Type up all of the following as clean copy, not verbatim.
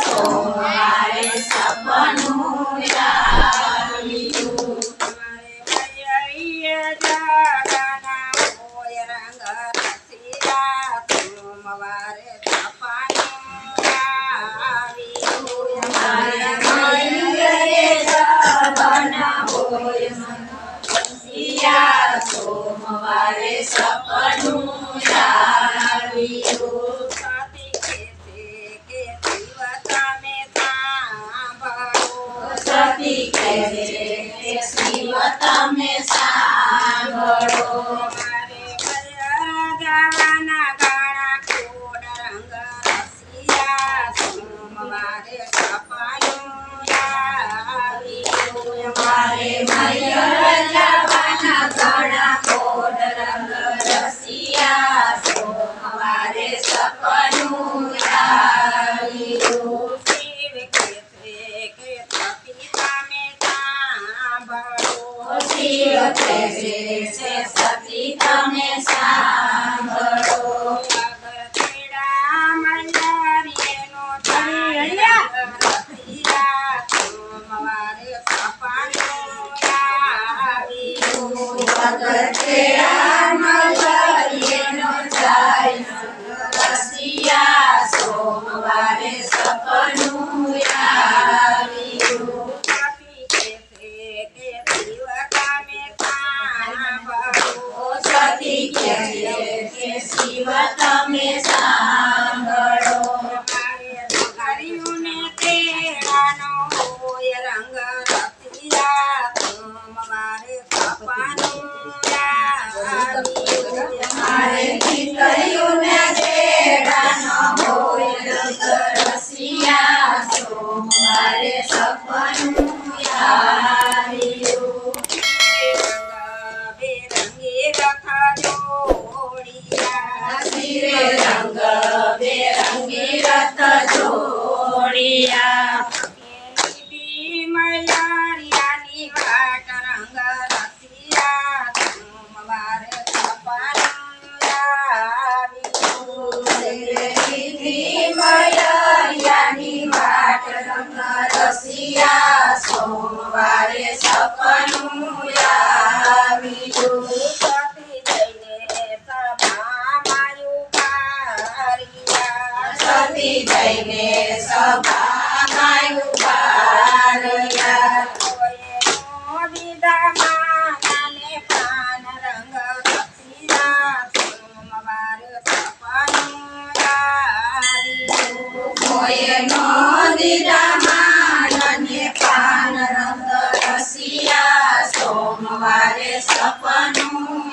સોમવારે સપનું આવ્યું. સોમવારે સપનું આવ્યું. સતી કહે છે કે શિવ તમે સાંભળો. જવાના ગાણા કોડ રંગ રસિયા સોમવારે સપનું આવ્યું. મારે મૈયર જવાના ઘણા કોડ રંગ રસિયા સોમવારે સપનું આવ્યું. શિવ કહે છે કે સતી તમે સાંભળો. શિવ કહે છે સતી તમે સાંભળો. વગર મલરીનો જાય રસિયા સોમવારે સપનું આવ્યું. સતી કહે છે કે શિવ તમે સાંભળો. રંગ રસિયા સોમવારે સપનું મારે દીકરીઓને તેડાનો હોય રંગ રસિયા સોમવારે સપનું આવ્યું. બેરંગી રથ જોડિયા શિરે રંગ બેરંગી રથ જોડિયા. મૈયારિયાની વાટ રંગ રસિયા સોમવારે સપનું આવ્યું. મૈયાની વાટ રંગ રસિયા સોમવારે સપનું આવ્યું. સતી જઈને સભામાં ઉભાર્યા. સતી જઈને સભામાં ઉભા રહ્યા. કોઈએ દીધા માનાને પાન રંગ રસિયા સોમવારે સપનું આવ્યું. કોઈએ નો દીધા માનને પાન રંગ રસિયા સોમવારે સપનું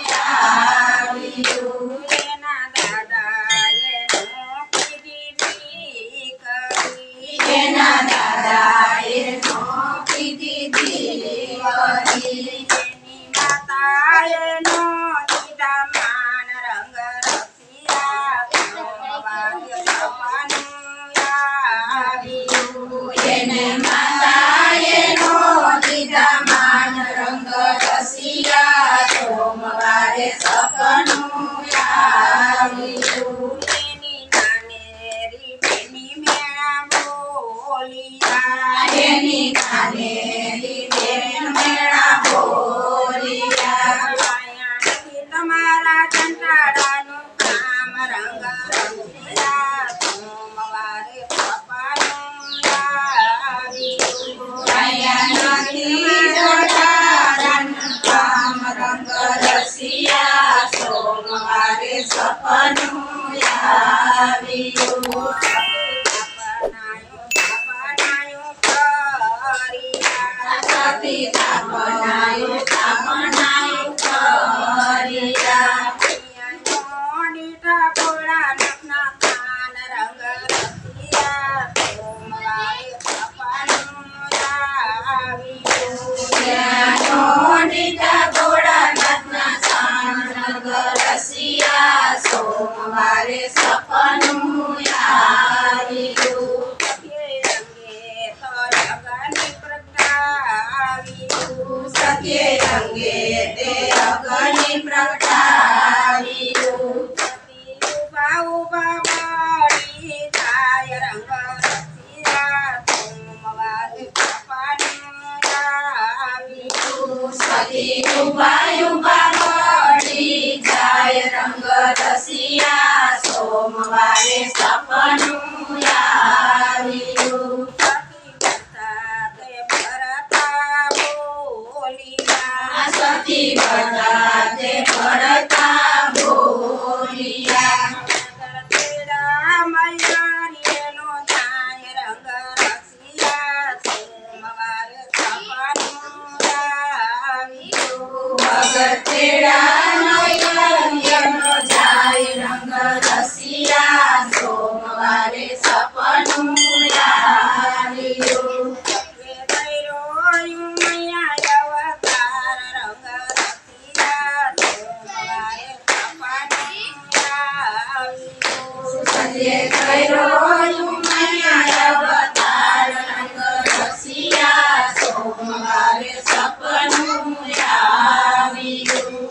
આવ્યું. એના દાદાએ નોકરી દીધી કરી. એના દાદાએ નોકરી દીધી કરી. એની માતાએ નો દીધા માન રંગ રસિયા સોમવારે સપનું આવ્યું. એને માતાએ નો દીધા માન રંગ રસિયા સોમવારે સપનું આવ્યું. એની નાનેરી બેની મેળા બોલિયા. એની નાનેરી બેન મેળા બોલિયા. માયાથી તમારા કંટાળાનું કામ રંગ રસિયા સોમવારે સપનું આવ્યું. અહીંયા નથી જોડાણ કામ રંગ રસિયા સોમવારે સપનું આવ્યું. સતી તાપનાયું તાપનાયું કર્યા. ડીટા ભોળાનાથના સાન રંગ રસિયા સોમવારે સપનું આવ્યું. સત્ય ઉભા ઉભા ઘડી જાય રંગ રસિયા સોમવારે સપનું આવ્યું સતી બધા તે ભરતા બોલિયા ભગતેડા નયનનો જાય રંગ રસિયા સોમવારે સપનું આવ્યું સંજય કર્યો મૈયા અવતાર રંગ રસિયા સોમવારે સપનું આવ્યું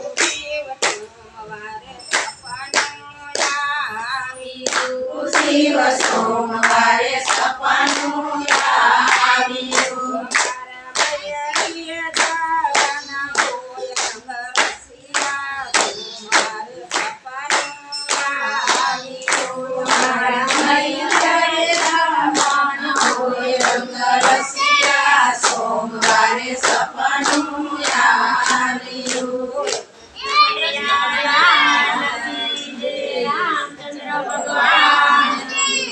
શિવ સોમવારે સપનું આવ્યું રસિયા સોમવારે સપનું આવ્યું રામચંદ્ર ભગવાન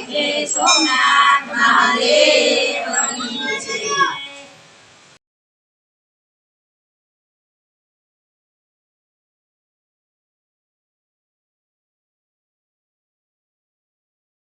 જય સોમનાથ મહાદેવ